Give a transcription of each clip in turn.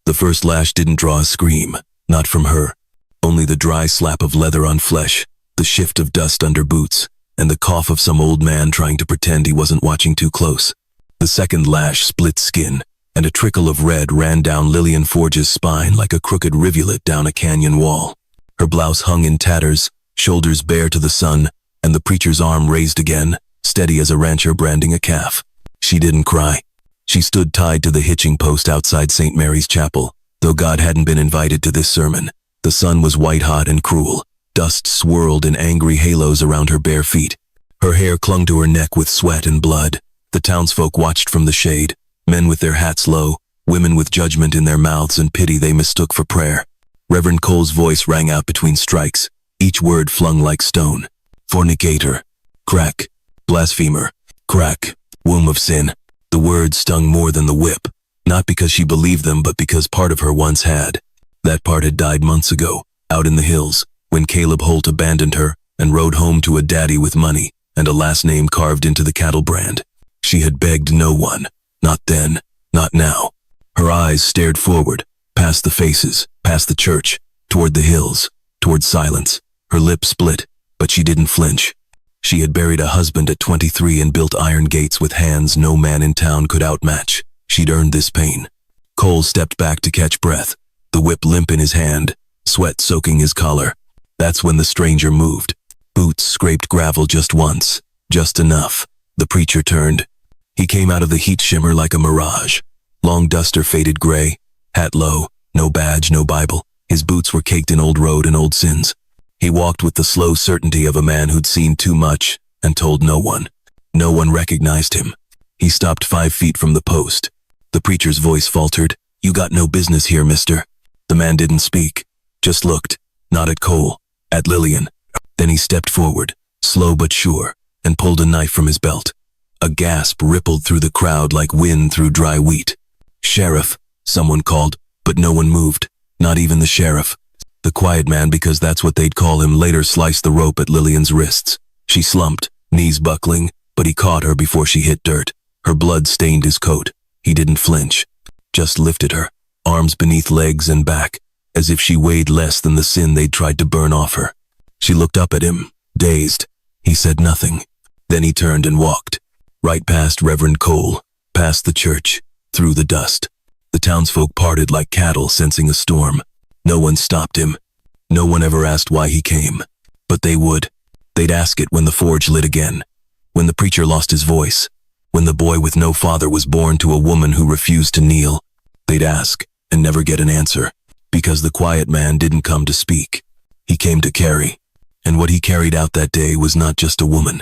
The first lash didn't draw a scream, not from her. Only the dry slap of leather on flesh, the shift of dust under boots, and the cough of some old man trying to pretend he wasn't watching too close. The second lash split skin, and a trickle of red ran down Lillian Forge's spine like a crooked rivulet down a canyon wall. Her blouse hung in tatters, shoulders bare to the sun, and the preacher's arm raised again, steady as a rancher branding a calf. She didn't cry. She stood tied to the hitching post outside St. Mary's Chapel, though God hadn't been invited to this sermon. The sun was white-hot and cruel. Dust swirled in angry halos around her bare feet. Her hair clung to her neck with sweat and blood. The townsfolk watched from the shade, men with their hats low, women with judgment in their mouths and pity they mistook for prayer. Reverend Cole's voice rang out between strikes, each word flung like stone. Fornicator. Crack. Blasphemer. Crack. Womb of sin. The words stung more than the whip, not because she believed them but because part of her once had. That part had died months ago, out in the hills, when Caleb Holt abandoned her and rode home to a daddy with money and a last name carved into the cattle brand. She had begged no one, not then, not now. Her eyes stared forward, past the faces, past the church, toward the hills, toward silence. Her lips split, but she didn't flinch. She had buried a husband at 23 and built iron gates with hands no man in town could outmatch. She'd earned this pain. Cole stepped back to catch breath, the whip limp in his hand, sweat soaking his collar. That's when the stranger moved. Boots scraped gravel just once, just enough. The preacher turned. He came out of the heat shimmer like a mirage. Long duster faded gray, hat low, no badge, no Bible. His boots were caked in old road and old sins. He walked with the slow certainty of a man who'd seen too much and told no one. No one recognized him. He stopped 5 feet from the post. The preacher's voice faltered. "You got no business here, mister." The man didn't speak, just looked, not at Cole, at Lillian. Then he stepped forward, slow but sure, and pulled a knife from his belt. A gasp rippled through the crowd like wind through dry wheat. "Sheriff," someone called, but no one moved, not even the sheriff. The quiet man, because that's what they'd call him, later sliced the rope at Lillian's wrists. She slumped, knees buckling, but he caught her before she hit dirt. Her blood stained his coat. He didn't flinch, just lifted her, arms beneath legs and back, as if she weighed less than the sin they'd tried to burn off her. She looked up at him, dazed. He said nothing. Then he turned and walked, right past Reverend Cole, past the church, through the dust. The townsfolk parted like cattle sensing a storm. No one stopped him. No one ever asked why he came. But they would. They'd ask it when the forge lit again. When the preacher lost his voice. When the boy with no father was born to a woman who refused to kneel. They'd ask, and never get an answer. Because the quiet man didn't come to speak. He came to carry. And what he carried out that day was not just a woman.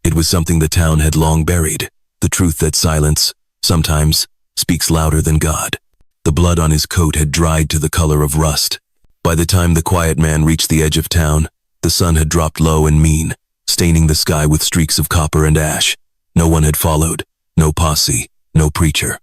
It was something the town had long buried. The truth that silence, sometimes, speaks louder than God. The blood on his coat had dried to the color of rust. By the time the quiet man reached the edge of town, the sun had dropped low and mean, staining the sky with streaks of copper and ash. No one had followed. No posse. No preacher.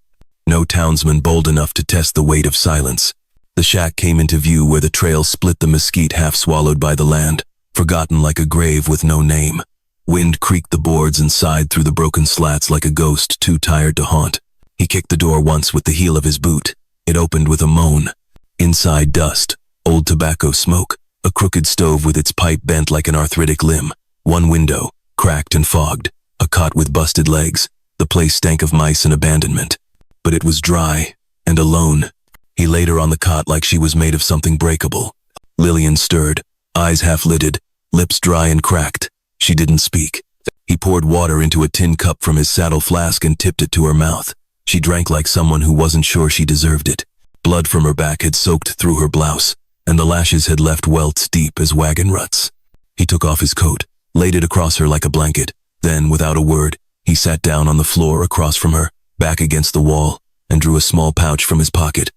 No townsman bold enough to test the weight of silence. The shack came into view where the trail split the mesquite half swallowed by the land, forgotten like a grave with no name. Wind creaked the boards and sighed through the broken slats like a ghost too tired to haunt. He kicked the door once with the heel of his boot. It opened with a moan. Inside, dust, old tobacco smoke, a crooked stove with its pipe bent like an arthritic limb. One window, cracked and fogged, a cot with busted legs. The place stank of mice and abandonment. But it was dry, and alone. He laid her on the cot like she was made of something breakable. Lillian stirred, eyes half-lidded, lips dry and cracked. She didn't speak. He poured water into a tin cup from his saddle flask and tipped it to her mouth. She drank like someone who wasn't sure she deserved it. Blood from her back had soaked through her blouse, and the lashes had left welts deep as wagon ruts. He took off his coat, laid it across her like a blanket. Then, without a word, he sat down on the floor across from her, back against the wall, and drew a small pouch from his pocket.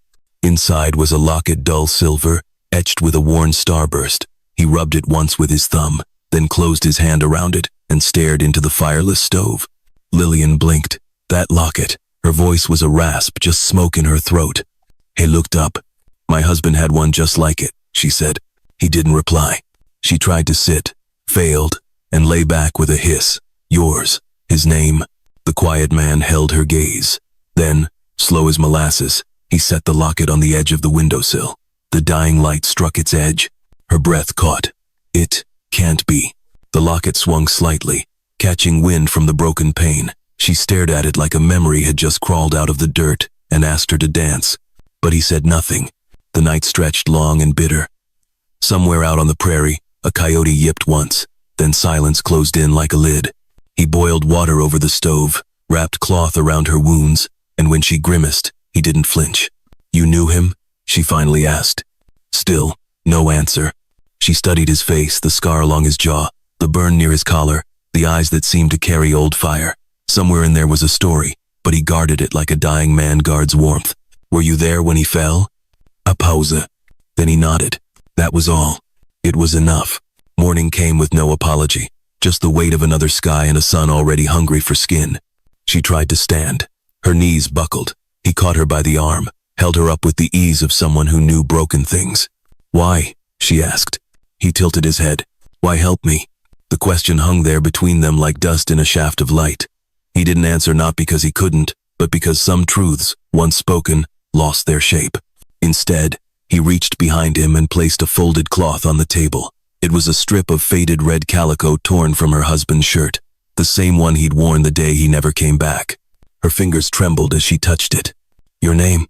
Inside was a locket dull silver, etched with a worn starburst. He rubbed it once with his thumb, then closed his hand around it and stared into the fireless stove. Lillian blinked. That locket. Her voice was a rasp, just smoke in her throat. He looked up. "My husband had one just like it," she said. He didn't reply. She tried to sit, failed, and lay back with a hiss. "Yours." His name. The quiet man held her gaze. Then, slow as molasses, He set the locket on the edge of the windowsill. The dying light struck its edge. Her breath caught. It can't be. The locket swung slightly, catching wind from the broken pane. She stared at it like a memory had just crawled out of the dirt and asked her to dance. But he said nothing. The night stretched long and bitter. Somewhere out on the prairie, a coyote yipped once, then silence closed in like a lid. He boiled water over the stove, wrapped cloth around her wounds, and when she grimaced, he didn't flinch. "You knew him?" she finally asked. Still, no answer. She studied his face, the scar along his jaw, the burn near his collar, the eyes that seemed to carry old fire. Somewhere in there was a story, but he guarded it like a dying man guards warmth. "Were you there when he fell?" A pause. Then he nodded. That was all. It was enough. Morning came with no apology, just the weight of another sky and a sun already hungry for skin. She tried to stand. Her knees buckled. He caught her by the arm, held her up with the ease of someone who knew broken things. "Why?" she asked. He tilted his head. "Why help me?" The question hung there between them like dust in a shaft of light. He didn't answer, not because he couldn't, but because some truths, once spoken, lost their shape. Instead, he reached behind him and placed a folded cloth on the table. It was a strip of faded red calico torn from her husband's shirt, the same one he'd worn the day he never came back. Her fingers trembled as she touched it. "Your name?"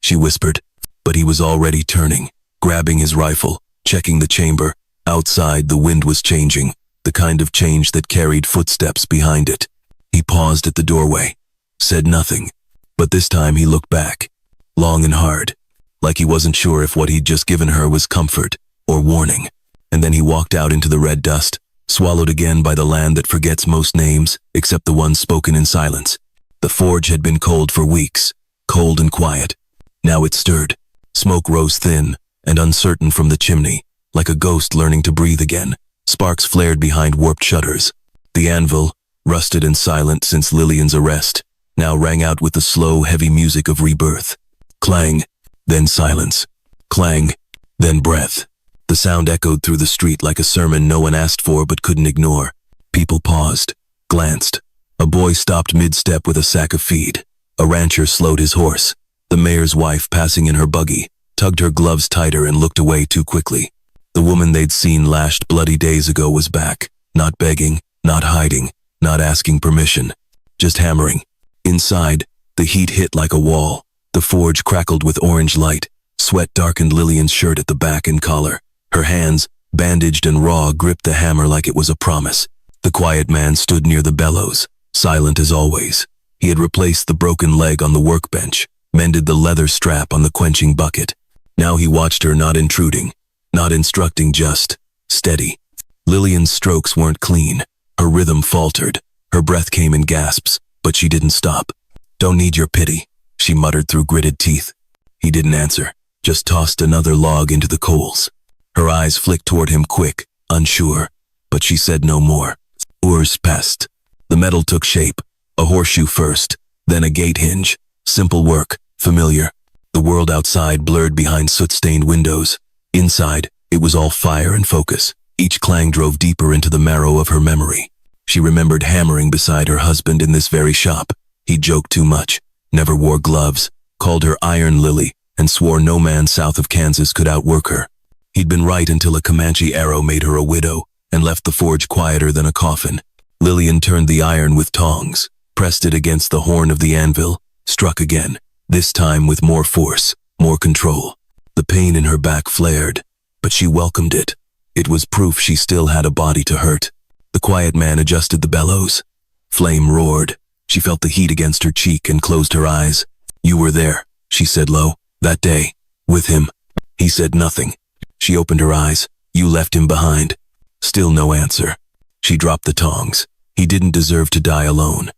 she whispered, but he was already turning, grabbing his rifle, checking the chamber. Outside, the wind was changing, the kind of change that carried footsteps behind it. He paused at the doorway, said nothing, but this time he looked back, long and hard, like he wasn't sure if what he'd just given her was comfort or warning. And then he walked out into the red dust, swallowed again by the land that forgets most names except the ones spoken in silence. The forge had been cold for weeks, cold and quiet. Now it stirred. Smoke rose thin and uncertain from the chimney, like a ghost learning to breathe again. Sparks flared behind warped shutters. The anvil, rusted and silent since Lillian's arrest, now rang out with the slow, heavy music of rebirth. Clang, then silence. Clang, then breath. The sound echoed through the street like a sermon no one asked for but couldn't ignore. People paused, glanced. A boy stopped mid-step with a sack of feed. A rancher slowed his horse. The mayor's wife, passing in her buggy, tugged her gloves tighter and looked away too quickly. The woman they'd seen lashed bloody days ago was back, not begging, not hiding, not asking permission, just hammering. Inside, the heat hit like a wall. The forge crackled with orange light. Sweat darkened Lillian's shirt at the back and collar. Her hands, bandaged and raw, gripped the hammer like it was a promise. The quiet man stood near the bellows, silent as always. He had replaced the broken leg on the workbench, mended the leather strap on the quenching bucket. Now he watched her, not intruding, not instructing, just steady. Lillian's strokes weren't clean. Her rhythm faltered. Her breath came in gasps, but she didn't stop. "Don't need your pity," she muttered through gritted teeth. He didn't answer, just tossed another log into the coals. Her eyes flicked toward him quick, unsure, but she said no more. Hours passed. The metal took shape, a horseshoe first, then a gate hinge. Simple work, familiar. The world outside blurred behind soot-stained windows. Inside, it was all fire and focus. Each clang drove deeper into the marrow of her memory. She remembered hammering beside her husband in this very shop. He joked too much, never wore gloves, called her Iron Lily, and swore no man south of Kansas could outwork her. He'd been right until a Comanche arrow made her a widow and left the forge quieter than a coffin. Lillian turned the iron with tongs, pressed it against the horn of the anvil, struck again, this time with more force, more control. The pain in her back flared, but she welcomed it. It was proof she still had a body to hurt. The quiet man adjusted the bellows. Flame roared. She felt the heat against her cheek and closed her eyes. "You were there," she said low, "that day, with him." He said nothing. She opened her eyes. "You left him behind." Still no answer. She dropped the tongs. He didn't deserve to die alone.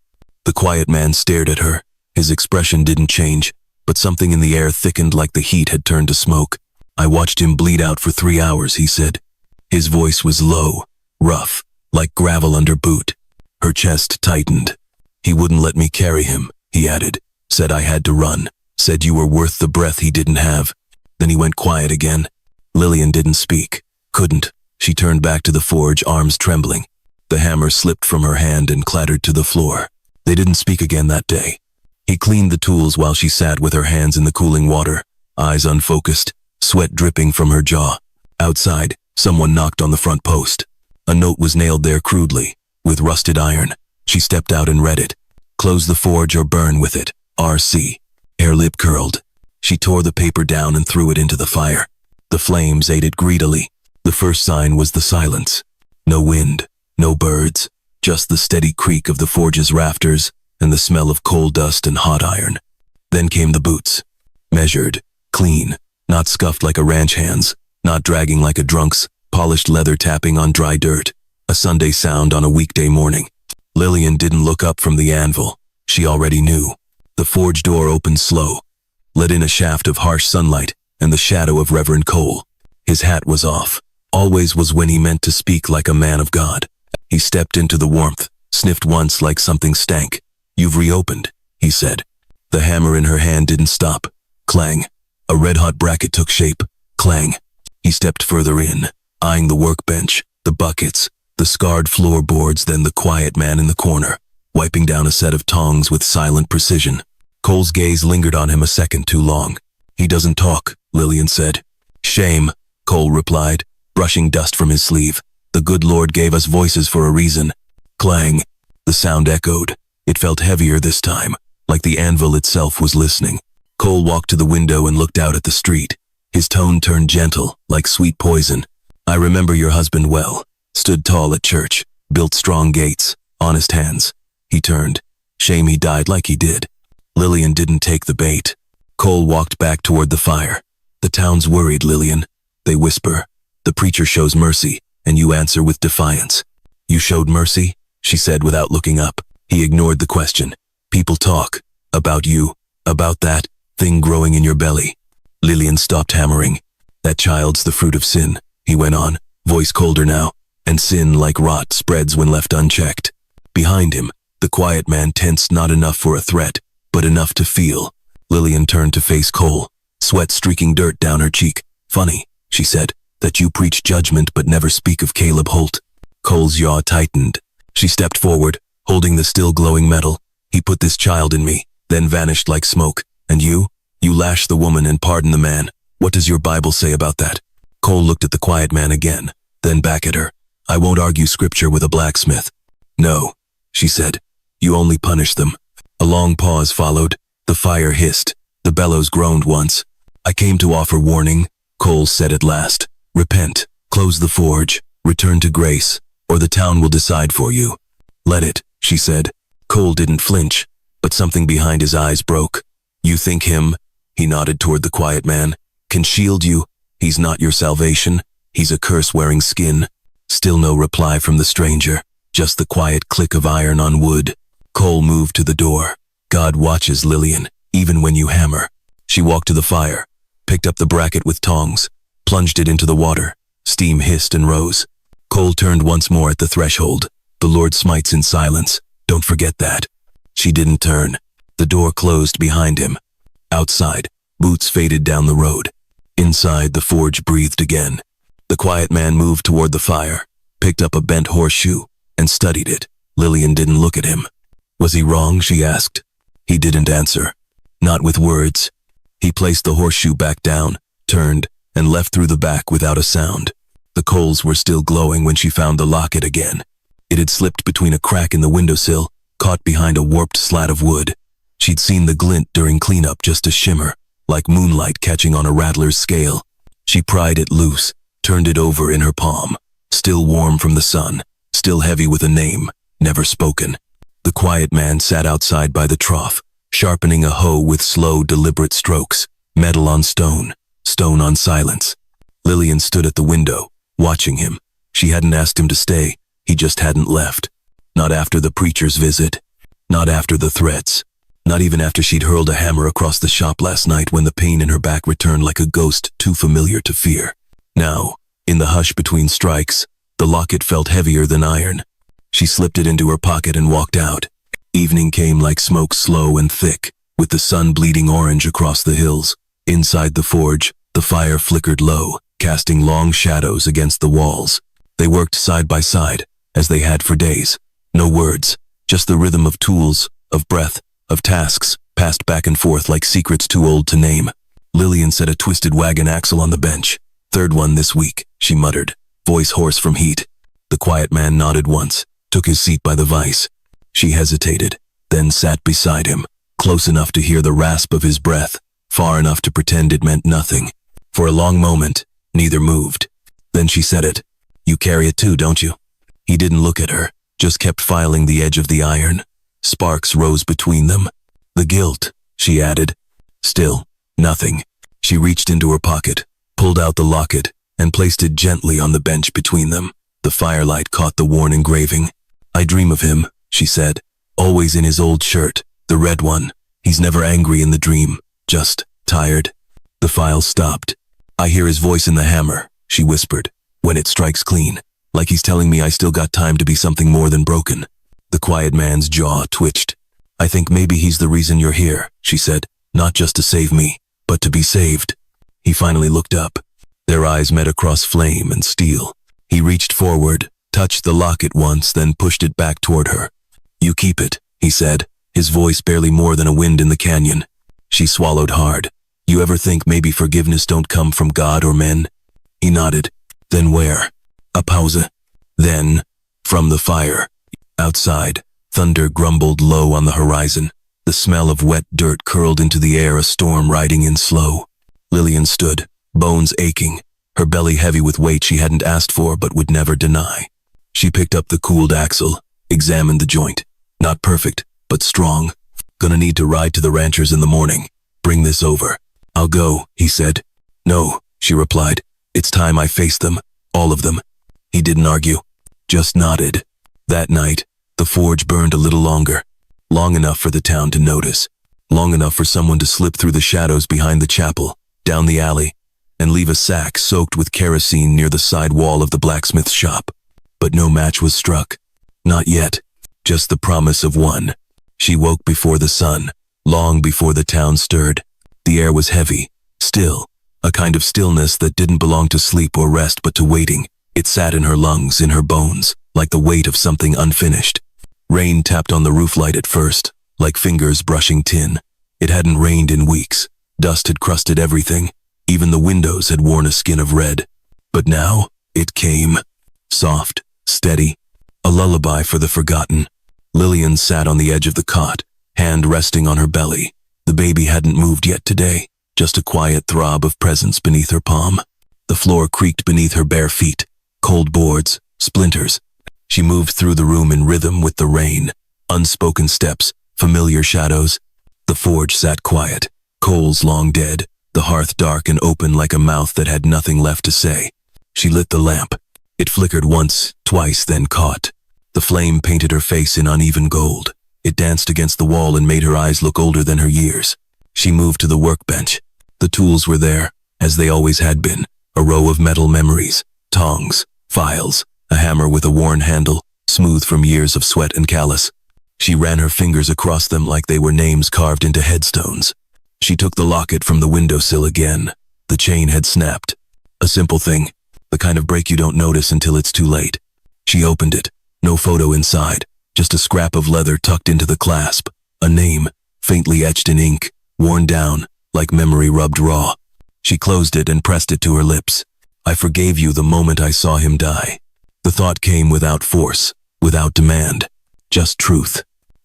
The quiet man stared at her. His expression didn't change, but something in the air thickened like the heat had turned to smoke. "I watched him bleed out for 3 hours," he said. His voice was low, rough, like gravel under boot. Her chest tightened. "He wouldn't let me carry him," he added. "Said I had to run. Said you were worth the breath he didn't have." Then he went quiet again. Lillian didn't speak. Couldn't. She turned back to the forge, arms trembling. The hammer slipped from her hand and clattered to the floor. They didn't speak again that day. He cleaned the tools while she sat with her hands in the cooling water, eyes unfocused, sweat dripping from her jaw. Outside, someone knocked on the front post. A note was nailed there crudely, with rusted iron. She stepped out and read it. "Close the forge or burn with it. R.C." Her lip curled. She tore the paper down and threw it into the fire. The flames ate it greedily. The first sign was the silence. No wind, no birds, just the steady creak of the forge's rafters and the smell of coal dust and hot iron. Then came the boots. Measured, clean, not scuffed like a ranch hand's, not dragging like a drunk's, polished leather tapping on dry dirt. A Sunday sound on a weekday morning. Lillian didn't look up from the anvil. She already knew. The forge door opened slow, let in a shaft of harsh sunlight and the shadow of Reverend Cole. His hat was off. Always was when he meant to speak like a man of God. He stepped into the warmth, sniffed once like something stank. "You've reopened," he said. The hammer in her hand didn't stop. Clang. A red-hot bracket took shape. Clang. He stepped further in, eyeing the workbench, the buckets, the scarred floorboards, then the quiet man in the corner, wiping down a set of tongs with silent precision. Cole's gaze lingered on him a second too long. "He doesn't talk," Lillian said. "Shame," Cole replied, brushing dust from his sleeve. "The good Lord gave us voices for a reason." Clang. The sound echoed. It felt heavier this time, like the anvil itself was listening. Cole walked to the window and looked out at the street. His tone turned gentle, like sweet poison. "I remember your husband well. Stood tall at church, built strong gates, honest hands." He turned. "Shame he died like he did." Lillian didn't take the bait. Cole walked back toward the fire. "The town's worried, Lillian. They whisper. The preacher shows mercy, and you answer with defiance." "You showed mercy?" she said without looking up. He ignored the question. "People talk. About you. About that thing growing in your belly." Lillian stopped hammering. "That child's the fruit of sin," he went on, voice colder now. "And sin, like rot, spreads when left unchecked." Behind him, the quiet man tensed, not enough for a threat, but enough to feel. Lillian turned to face Cole, sweat streaking dirt down her cheek. "Funny," she said, "that you preach judgment but never speak of Caleb Holt." Cole's jaw tightened. She stepped forward, holding the still glowing metal. "He put this child in me, then vanished like smoke. And you? You lash the woman and pardon the man. What does your Bible say about that?" Cole looked at the quiet man again, then back at her. "I won't argue scripture with a blacksmith." "No," she said. "You only punish them." A long pause followed. The fire hissed. The bellows groaned once. "I came to offer warning," Cole said at last. "Repent, close the forge, return to grace, or the town will decide for you." "Let it," she said. Cole didn't flinch, but something behind his eyes broke. "You think him," he nodded toward the quiet man, "can shield you? He's not your salvation. He's a curse-wearing skin." Still no reply from the stranger, just the quiet click of iron on wood. Cole moved to the door. "God watches, Lillian, even when you hammer." She walked to the fire, picked up the bracket with tongs, plunged it into the water. Steam hissed and rose. Cole turned once more at the threshold. "The Lord smites in silence. Don't forget that." She didn't turn. The door closed behind him. Outside, boots faded down the road. Inside, the forge breathed again. The quiet man moved toward the fire, picked up a bent horseshoe, and studied it. Lillian didn't look at him. "Was he wrong?" she asked. He didn't answer. Not with words. He placed the horseshoe back down, turned, and left through the back without a sound. The coals were still glowing when she found the locket again. It had slipped between a crack in the windowsill, caught behind a warped slat of wood. She'd seen the glint during cleanup, just a shimmer, like moonlight catching on a rattler's scale. She pried it loose, turned it over in her palm, still warm from the sun, still heavy with a name, never spoken. The quiet man sat outside by the trough, sharpening a hoe with slow, deliberate strokes, metal on stone, stone on silence. Lillian stood at the window, watching him. She hadn't asked him to stay, he just hadn't left. Not after the preacher's visit, not after the threats, not even after she'd hurled a hammer across the shop last night when the pain in her back returned like a ghost too familiar to fear. Now, in the hush between strikes, the locket felt heavier than iron. She slipped it into her pocket and walked out. Evening came like smoke, slow and thick, with the sun bleeding orange across the hills. Inside the forge, the fire flickered low, casting long shadows against the walls. They worked side by side, as they had for days. No words, just the rhythm of tools, of breath, of tasks, passed back and forth like secrets too old to name. Lillian set a twisted wagon axle on the bench. "Third one this week," she muttered, voice hoarse from heat. The quiet man nodded once, took his seat by the vise. She hesitated, then sat beside him, close enough to hear the rasp of his breath, far enough to pretend it meant nothing. For a long moment, neither moved. Then she said it. "You carry it too, don't you?" He didn't look at her, just kept filing the edge of the iron. Sparks rose between them. "The guilt," she added. Still, nothing. She reached into her pocket, pulled out the locket, and placed it gently on the bench between them. The firelight caught the worn engraving. "I dream of him," she said, "always in his old shirt, the red one. He's never angry in the dream, just tired." The file stopped. "I hear his voice in the hammer," she whispered, "when it strikes clean, like he's telling me I still got time to be something more than broken." The quiet man's jaw twitched. "I think maybe he's the reason you're here," she said, "not just to save me, but to be saved." He finally looked up. Their eyes met across flame and steel. He reached forward, touched the locket once, then pushed it back toward her. "You keep it," he said, his voice barely more than a wind in the canyon. She swallowed hard. "You ever think maybe forgiveness don't come from God or men?" He nodded. "Then where?" A pause. Then, from the fire. Outside, thunder grumbled low on the horizon. The smell of wet dirt curled into the air, a storm riding in slow. Lillian stood, bones aching, her belly heavy with weight she hadn't asked for but would never deny. She picked up the cooled axle, examined the joint. Not perfect, but strong. "Gonna need to ride to the ranchers in the morning. Bring this over." "I'll go," he said. "No," she replied. "It's time I faced them, all of them." He didn't argue, just nodded. That night, the forge burned a little longer. Long enough for the town to notice. Long enough for someone to slip through the shadows behind the chapel, down the alley, and leave a sack soaked with kerosene near the side wall of the blacksmith's shop. But no match was struck. Not yet. Just the promise of one. She woke before the sun, long before the town stirred. The air was heavy, still, a kind of stillness that didn't belong to sleep or rest but to waiting. It sat in her lungs, in her bones, like the weight of something unfinished. Rain tapped on the roof light at first, like fingers brushing tin. It hadn't rained in weeks. Dust had crusted everything. Even the windows had worn a skin of red. But now, it came. Soft, steady, a lullaby for the forgotten. Lillian sat on the edge of the cot, hand resting on her belly. The baby hadn't moved yet today, just a quiet throb of presence beneath her palm. The floor creaked beneath her bare feet, cold boards, splinters. She moved through the room in rhythm with the rain, unspoken steps, familiar shadows. The forge sat quiet, coals long dead, the hearth dark and open like a mouth that had nothing left to say. She lit the lamp. It flickered once, twice, then caught. The flame painted her face in uneven gold. It danced against the wall and made her eyes look older than her years. She moved to the workbench. The tools were there, as they always had been, a row of metal memories, tongs, files, a hammer with a worn handle, smooth from years of sweat and callus. She ran her fingers across them like they were names carved into headstones. She took the locket from the windowsill again. The chain had snapped. A simple thing, the kind of break you don't notice until it's too late. She opened it. No photo inside, just a scrap of leather tucked into the clasp. A name, faintly etched in ink, worn down, like memory rubbed raw. She closed it and pressed it to her lips. "I forgave you the moment I saw him die." The thought came without force, without demand. Just truth.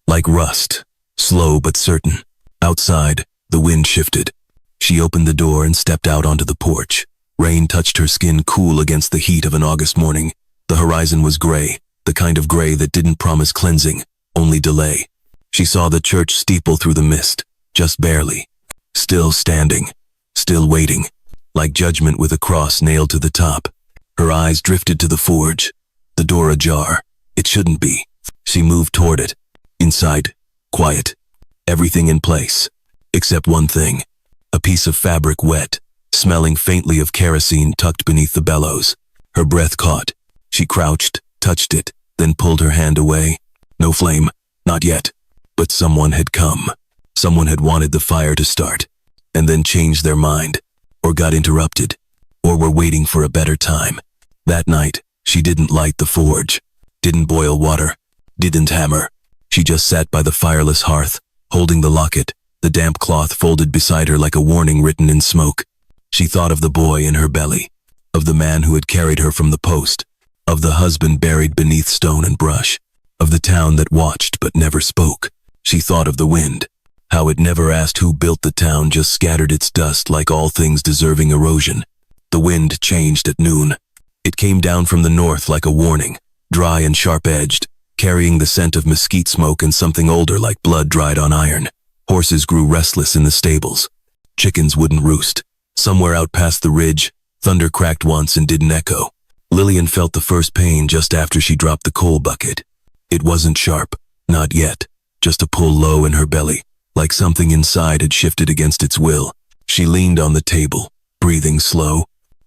Like rust, slow but certain. Outside, the wind shifted. She opened the door and stepped out onto the porch. Rain touched her skin cool against the heat of an August morning. The horizon was gray, the kind of gray that didn't promise cleansing, only delay. She saw the church steeple through the mist, just barely. Still standing, still waiting, like judgment with a cross nailed to the top. Her eyes drifted to the forge, the door ajar. It shouldn't be. She moved toward it. Inside, quiet, everything in place, except one thing. A piece of fabric wet, smelling faintly of kerosene tucked beneath the bellows. Her breath caught. She crouched, touched it, then pulled her hand away. No flame, not yet. But someone had come. Someone had wanted the fire to start, and then changed their mind, or got interrupted, or were waiting for a better time. That night, she didn't light the forge, didn't boil water, didn't hammer. She just sat by the fireless hearth, holding the locket, the damp cloth folded beside her like a warning written in smoke. She thought of the boy in her belly, of the man who had carried her from the post, of the husband buried beneath stone and brush, of the town that watched but never spoke. She thought of the wind, how it never asked who built the town, just scattered its dust like all things deserving erosion. The wind changed at noon. It came down from the north like a warning, dry and sharp-edged, carrying the scent of mesquite smoke and something older like blood dried on iron. Horses grew restless in the stables. Chickens wouldn't roost. Somewhere out past the ridge, thunder cracked once and didn't echo. Lillian felt the first pain just after she dropped the coal bucket. It wasn't sharp, not yet, just a pull low in her belly, like something inside had shifted against its will. She leaned on the table, breathing slow.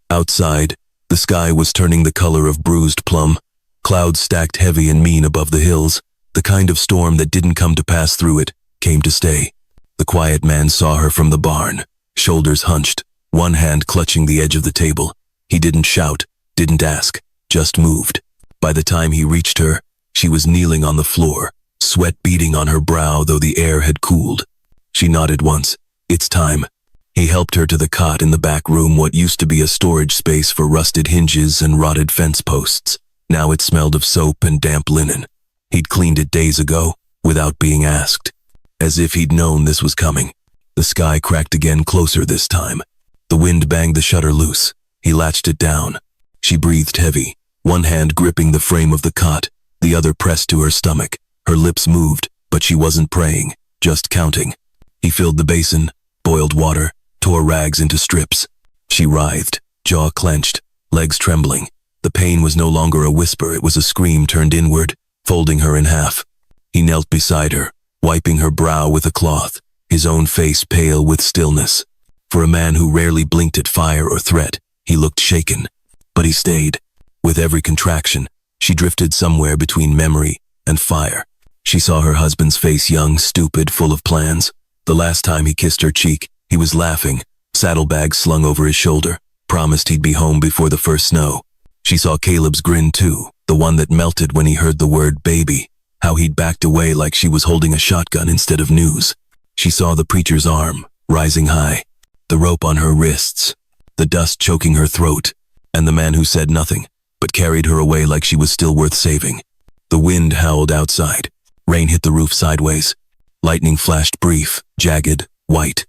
Outside, the sky was turning the color of bruised plum. Clouds stacked heavy and mean above the hills. The kind of storm that didn't come to pass through it, came to stay. The quiet man saw her from the barn, shoulders hunched, one hand clutching the edge of the table. He didn't shout, didn't ask, just moved. By the time he reached her, she was kneeling on the floor, sweat beading on her brow though the air had cooled. She nodded once. It's time. He helped her to the cot in the back room, what used to be a storage space for rusted hinges and rotted fence posts. Now it smelled of soap and damp linen. He'd cleaned it days ago, without being asked. As if he'd known this was coming. The sky cracked again, closer this time. The wind banged the shutter loose. He latched it down. She breathed heavy, one hand gripping the frame of the cot, the other pressed to her stomach. Her lips moved, but she wasn't praying, just counting. He filled the basin, boiled water, tore rags into strips. She writhed, jaw clenched, legs trembling. The pain was no longer a whisper, it was a scream turned inward, folding her in half. He knelt beside her, wiping her brow with a cloth, his own face pale with stillness. For a man who rarely blinked at fire or threat, he looked shaken. But he stayed. With every contraction, she drifted somewhere between memory and fire. She saw her husband's face, young, stupid, full of plans. The last time he kissed her cheek, he was laughing, saddlebags slung over his shoulder, promised he'd be home before the first snow. She saw Caleb's grin too, the one that melted when he heard the word baby, how he'd backed away like she was holding a shotgun instead of news. She saw the preacher's arm, rising high, the rope on her wrists, the dust choking her throat, and the man who said nothing, but carried her away like she was still worth saving. The wind howled outside. Rain hit the roof sideways. Lightning flashed brief, jagged, white.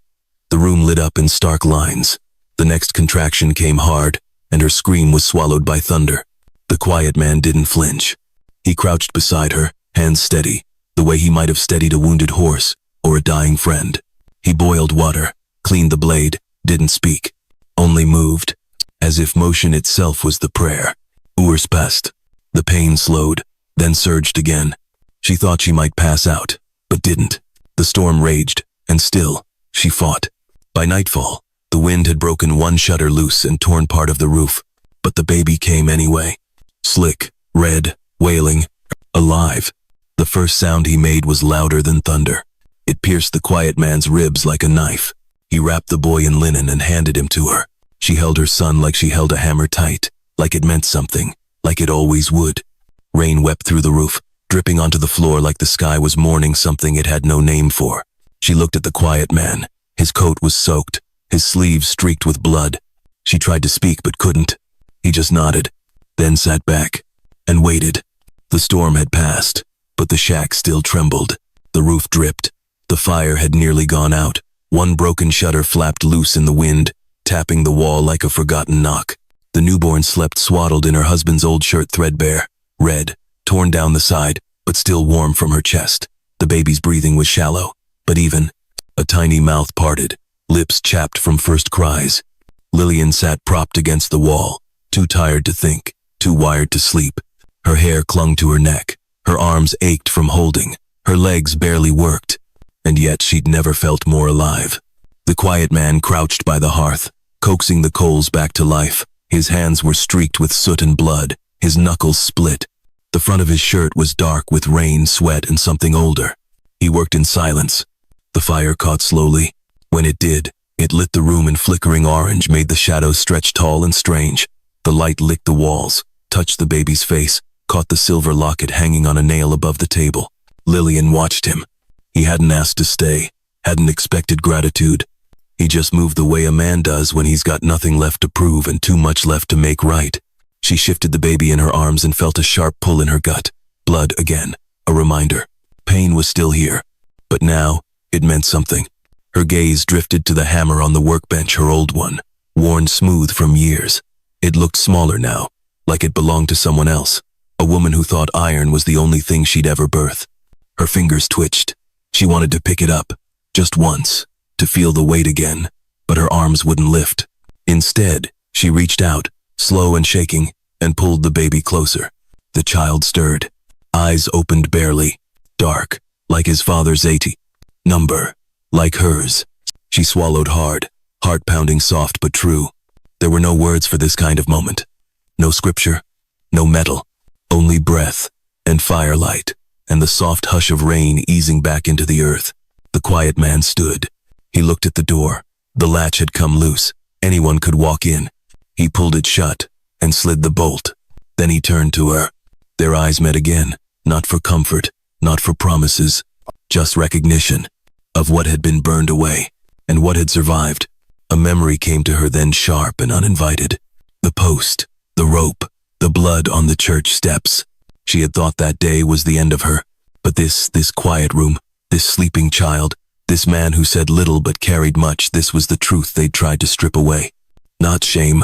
The room lit up in stark lines. The next contraction came hard, and her scream was swallowed by thunder. The quiet man didn't flinch. He crouched beside her, hands steady, the way he might have steadied a wounded horse or a dying friend. He boiled water, cleaned the blade, didn't speak, only moved, as if motion itself was the prayer. Hours passed. The pain slowed, then surged again. She thought she might pass out, but didn't. The storm raged, and still, she fought. By nightfall, the wind had broken one shutter loose and torn part of the roof, but the baby came anyway. Slick, red, wailing, alive. The first sound he made was louder than thunder. It pierced the quiet man's ribs like a knife. He wrapped the boy in linen and handed him to her. She held her son like she held a hammer tight, like it meant something, like it always would. Rain wept through the roof, dripping onto the floor like the sky was mourning something it had no name for. She looked at the quiet man. His coat was soaked, his sleeves streaked with blood. She tried to speak but couldn't. He just nodded, then sat back, and waited. The storm had passed, but the shack still trembled. The roof dripped. The fire had nearly gone out. One broken shutter flapped loose in the wind, tapping the wall like a forgotten knock. The newborn slept swaddled in her husband's old shirt, threadbare, red, torn down the side, but still warm from her chest. The baby's breathing was shallow, but even. A tiny mouth parted, lips chapped from first cries. Lillian sat propped against the wall, too tired to think, too wired to sleep. Her hair clung to her neck, her arms ached from holding, her legs barely worked, and yet she'd never felt more alive. The quiet man crouched by the hearth, coaxing the coals back to life. His hands were streaked with soot and blood, his knuckles split. The front of his shirt was dark with rain, sweat, and something older. He worked in silence. The fire caught slowly. When it did, it lit the room in flickering orange, made the shadows stretch tall and strange. The light licked the walls, touched the baby's face, caught the silver locket hanging on a nail above the table. Lillian watched him. He hadn't asked to stay, hadn't expected gratitude. He just moved the way a man does when he's got nothing left to prove and too much left to make right. She shifted the baby in her arms and felt a sharp pull in her gut. Blood again. A reminder. Pain was still here. But now, it meant something. Her gaze drifted to the hammer on the workbench, her old one, worn smooth from years. It looked smaller now, like it belonged to someone else, a woman who thought iron was the only thing she'd ever birth. Her fingers twitched. She wanted to pick it up, just once, to feel the weight again, but her arms wouldn't lift. Instead, she reached out, slow and shaking, and pulled the baby closer. The child stirred. Eyes opened barely, dark, like his father's 80. Number, like hers. She swallowed hard, heart pounding soft but true. There were no words for this kind of moment. No scripture, no metal, only breath and firelight and the soft hush of rain easing back into the earth. The quiet man stood. He looked at the door. The latch had come loose. Anyone could walk in. He pulled it shut and slid the bolt. Then he turned to her. Their eyes met again, not for comfort, not for promises, just recognition of what had been burned away and what had survived. A memory came to her then, sharp and uninvited. The post, the rope, the blood on the church steps. She had thought that day was the end of her. But this quiet room, this sleeping child, this man who said little but carried much, this was the truth they'd tried to strip away. Not shame,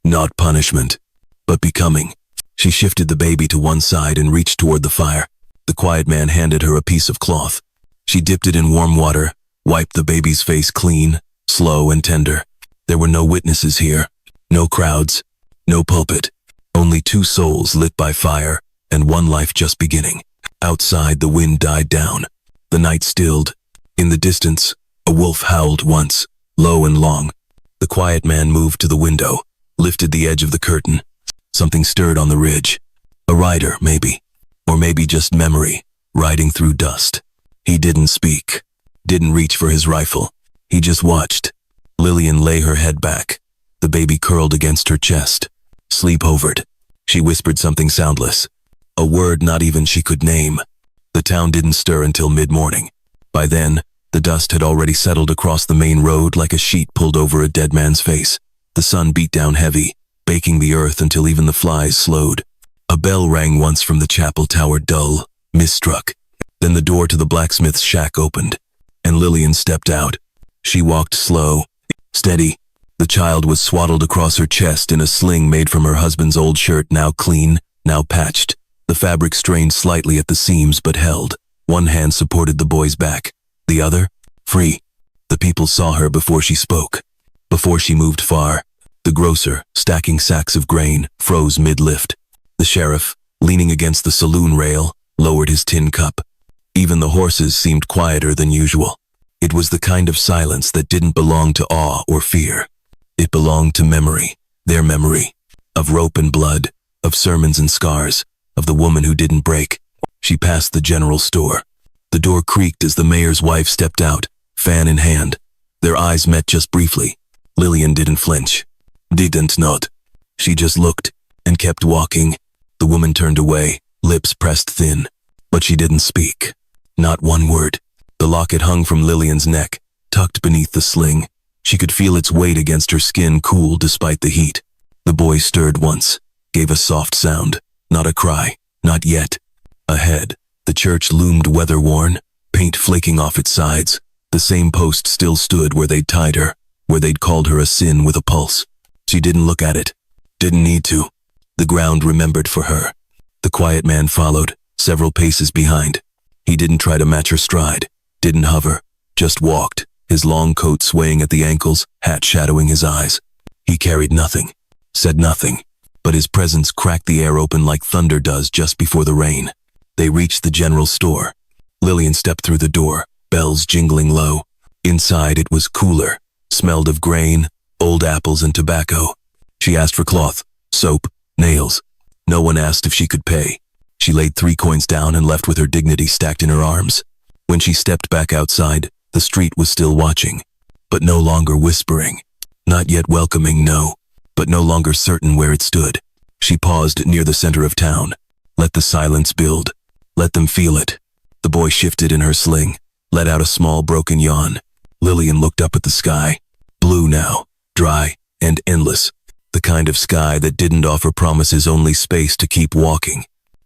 not punishment, but becoming. She shifted the baby to one side and reached toward the fire. The quiet man handed her a piece of cloth. She dipped it in warm water, wiped the baby's face clean, slow and tender. There were no witnesses here, no crowds, no pulpit, only two souls lit by fire and one life just beginning. Outside, the wind died down. The night stilled. In the distance, a wolf howled once, low and long. The quiet man moved to the window, lifted the edge of the curtain. Something stirred on the ridge. A rider, maybe. Or maybe just memory, riding through dust. He didn't speak, didn't reach for his rifle. He just watched. Lillian lay her head back. The baby curled against her chest. Sleep hovered. She whispered something soundless. A word not even she could name. The town didn't stir until mid-morning. By then, the dust had already settled across the main road like a sheet pulled over a dead man's face. The sun beat down heavy, baking the earth until even the flies slowed. A bell rang once from the chapel tower, dull, mist-struck. Then the door to the blacksmith's shack opened, and Lillian stepped out. She walked slow, steady. The child was swaddled across her chest in a sling made from her husband's old shirt, now clean, now patched. The fabric strained slightly at the seams but held. One hand supported the boy's back, the other, free. The people saw her before she spoke, before she moved far. The grocer, stacking sacks of grain, froze mid-lift. The sheriff, leaning against the saloon rail, lowered his tin cup. Even the horses seemed quieter than usual. It was the kind of silence that didn't belong to awe or fear. It belonged to memory, their memory, of rope and blood, of sermons and scars, of the woman who didn't break. She passed the general store. The door creaked as the mayor's wife stepped out, fan in hand. Their eyes met just briefly. Lillian didn't flinch. Didn't nod. She just looked and kept walking. The woman turned away, lips pressed thin. But she didn't speak. Not one word. The locket hung from Lillian's neck, tucked beneath the sling. She could feel its weight against her skin, cool despite the heat. The boy stirred once, gave a soft sound. Not a cry, not yet. Ahead, the church loomed weather-worn, paint flaking off its sides. The same post still stood where they'd tied her, where they'd called her a sin with a pulse. She didn't look at it. Didn't need to. The ground remembered for her. The quiet man followed, several paces behind. He didn't try to match her stride, didn't hover, just walked, his long coat swaying at the ankles, hat shadowing his eyes. He carried nothing, said nothing, but his presence cracked the air open like thunder does just before the rain. They reached the general store. Lillian stepped through the door, bells jingling low. Inside it was cooler, smelled of grain, old apples and tobacco. She asked for cloth, soap, nails. No one asked if she could pay. She laid 3 coins down and left with her dignity stacked in her arms. When she stepped back outside, the street was still watching, but no longer whispering. Not yet welcoming, no, but no longer certain where it stood. She paused near the center of town. Let the silence build. Let them feel it. The boy shifted in her sling. let out a small broken yawn. Lillian looked up at the sky. Blue now, dry and endless. The kind of sky that didn't offer promises, only space to keep walking.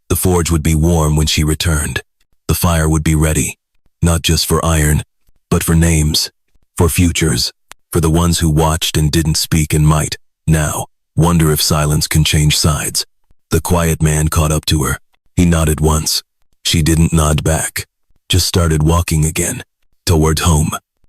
The forge would be warm when she returned. The fire would be ready, not just for iron, but for names, for futures, for the ones who watched and didn't speak and might, now, wonder if silence can change sides. The quiet man caught up to her. He nodded once. She didn't nod back, just started walking again, toward home.